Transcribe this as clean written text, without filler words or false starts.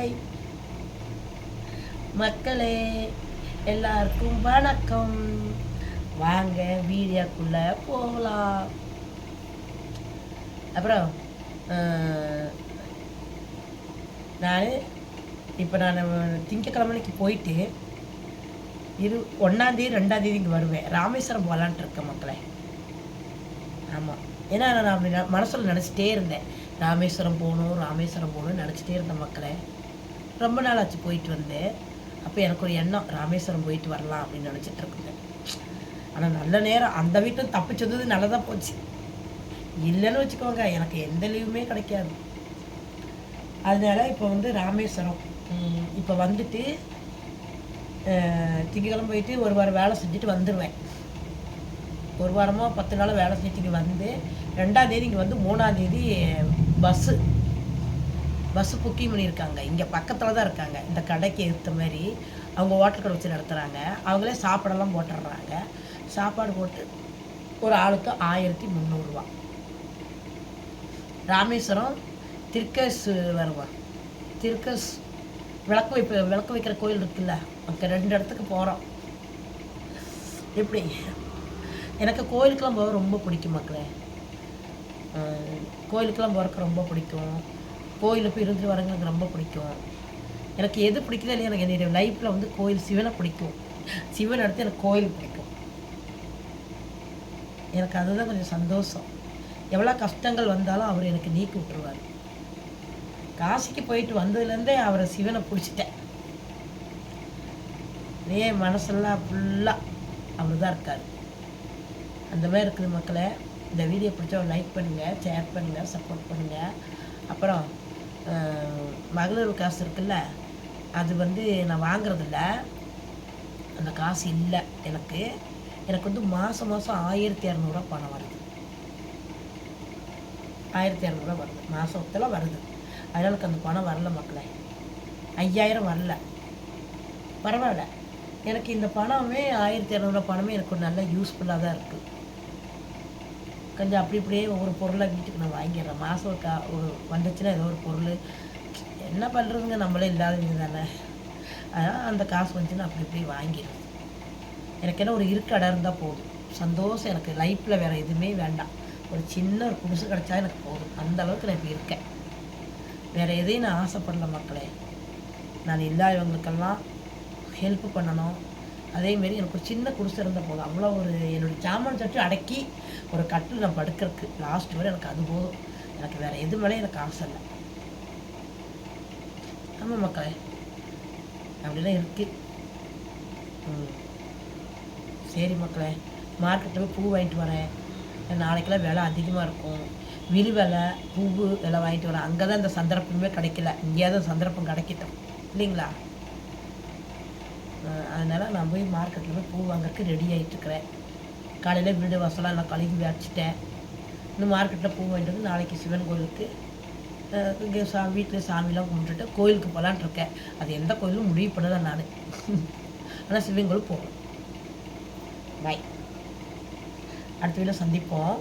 Hi மக்களே, எல்லாருக்கும் வணக்கம். வாங்க வீடியோக்குள்ளே போகலாம். அப்புறம் நான் திங்கக்கிழமைக்கு போயிட்டு 1ஆம் தேதி 2ஆம் தேதி இங்கே வருவேன். ராமேஸ்வரம் போகலான்ட்டு இருக்கேன் மக்களே. ஆமாம், ஏன்னா நான் அப்படி மனசில் நினச்சிட்டே இருந்தேன். ராமேஸ்வரம் போகணும்னு நினச்சிட்டே இருந்தேன் மக்களே. ரொம்ப நாள் ஆச்சு போயிட்டு வந்தேன். அப்போ எனக்கு ஒரு எண்ணம், ராமேஸ்வரம் போயிட்டு வரலாம் அப்படின்னு நினச்சிட்டு இருக்கேன். ஆனால் நல்ல நேரம் அந்த வீட்டில் தப்பிச்சது நல்லதாக போச்சு. இல்லைன்னு வச்சுக்கோங்க, எனக்கு எந்த லீவுமே கிடைக்காது. அதனால இப்போ ராமேஸ்வரம் இப்போ வந்துட்டு திங்கக்கிழமை போயிட்டு ஒரு வாரம் வேலை செஞ்சுட்டு வந்துடுவேன். ஒரு வாரமாக 10 நாள் வேலை செஞ்சுட்டு இங்கே வந்து 2ஆம் தேதி இங்கே வந்து 3ஆம் தேதி பஸ்ஸு புக்கிங் பண்ணியிருக்காங்க. இங்கே பக்கத்தில் தான் இருக்காங்க. இந்த கடைக்கு ஏற்ற மாதிரி அவங்க ஹோட்டல் கடை வச்சு நடத்துகிறாங்க. அவங்களே சாப்பாடெல்லாம் போட்டுடுறாங்க. சாப்பாடு போட்டு ஒரு ஆளுக்கு 1300 ரூபா. ராமேஸ்வரம் திருக்கஸ் வருவான். திருக்கஸ் விளக்கு வைக்கிற கோயில் இருக்குல்ல, அங்கே 2 இடத்துக்கு போகிறோம். எப்படி எனக்கு கோயிலுக்கெல்லாம் போக ரொம்ப பிடிக்கும் மக்களே. கோயிலுக்கெல்லாம் போகிறக்கு ரொம்ப பிடிக்கும். கோயிலுக்கு போய் இருந்துட்டு வரங்க எனக்கு ரொம்ப பிடிக்கும். எனக்கு எது பிடிக்குதோ இல்லையா, எனக்கு என்னுடைய லைஃப்பில் கோயில் சிவனை பிடிக்கும். சிவன் அடுத்து எனக்கு கோயில் பிடிக்கும். எனக்கு அதுதான் கொஞ்சம் சந்தோஷம். எவ்வளோ கஷ்டங்கள் வந்தாலும் அவர் எனக்கு நீக்கி விட்டுருவார். காசிக்கு போயிட்டு வந்ததுலேருந்தே அவரை சிவனை பிடிச்சிட்டேன். மனசெல்லாம் ஃபுல்லாக அவர் தான் இருக்கார். அந்த மாதிரி இருக்குது மக்களே. இந்த வீடியோ பிடிச்சா லைக் பண்ணுங்கள், ஷேர் பண்ணுங்கள், சப்போர்ட் பண்ணுங்கள். அப்புறம் மகளிர் காசு இருக்குல்ல, அது நான் வாங்குறதில்ல. அந்த காசு இல்லை எனக்கு. மாதம் 1200 பணம் வருது. 1200 வருது, மாதத்தில் வருது. அதனால் எனக்கு அந்த பணம் வரல மக்களே. 5000 வரல, பரவாயில்ல. எனக்கு இந்த பணமே 1200 பணமே எனக்கு ஒரு நல்ல யூஸ்ஃபுல்லாக தான் இருக்குது. கொஞ்சம் அப்படி இப்படியே ஒவ்வொரு பொருளாக வீட்டுக்கு நான் வாங்கிடுறேன். மாதம் ஒரு வந்துச்சுன்னா ஏதோ ஒரு பொருள் என்ன பண்ணுறதுங்க, நம்மளே இல்லாதவங்க தானே. அதனால் அந்த காசு வந்துச்சுன்னா அப்படி இப்படி வாங்கிடுறது. எனக்கு என்ன ஒரு இடம் இருந்தால் போதும், சந்தோஷம். எனக்கு லைஃப்பில் வேறு எதுவுமே வேண்டாம். ஒரு சின்ன ஒரு குடிசை கிடச்சா எனக்கு போதும். அந்த அளவுக்கு நான் இப்போ இருக்கேன். வேறு எதையும் நான் ஆசைப்படல மக்களே. நான் இல்லாதவங்களுக்கெல்லாம் ஹெல்ப் பண்ணணும். அதேமாரி எனக்கு ஒரு சின்ன குடிசை இருந்தால் போதும். அவ்வளோ ஒரு என்னுடைய சாமான் சட்டு அடக்கி ஒரு கட்டில் நான் படுக்கிறதுக்கு லாஸ்ட் வரை எனக்கு அது போதும். எனக்கு வேறு எது மேலே எனக்கு ஆசை இல்லை. ஆமாம் மக்களே, அப்படிலாம் இருக்குது. சரி மக்களே, மார்க்கெட்டில் போய் பூ வாங்கிட்டு வரேன். நாளைக்கெல்லாம் விலை அதிகமாக இருக்கும். விழி விலை, பூவு விலை வாங்கிட்டு வரேன். அங்கே தான் இந்த சந்தர்ப்பமே கிடைக்கல. இங்கேயாவது சந்தர்ப்பம் கிடைக்கட்டும் இல்லைங்களா? அதனால் நான் போய் மார்க்கெட்டில் போய் பூ வாங்கறதுக்கு ரெடி ஆகிட்டுருக்கிறேன். காலையில் வீடு வாசலாம் எல்லாம் கழுவி வச்சுட்டேன். இன்னும் மார்க்கெட்டில் பூ வாங்கிட்டு வந்து நாளைக்கு சிவன் கோயிலுக்கு இங்கே வீட்டில் சாமிலாம் கும்பிட்டுட்டு கோயிலுக்கு போகலான்ட்டு இருக்கேன். அது எந்த கோயிலும் முடிவு பண்ணலை நான். ஆனால் சிவன் கோயில் போகணும். பாய். அடுத்த வீடியோ சந்திப்போம்.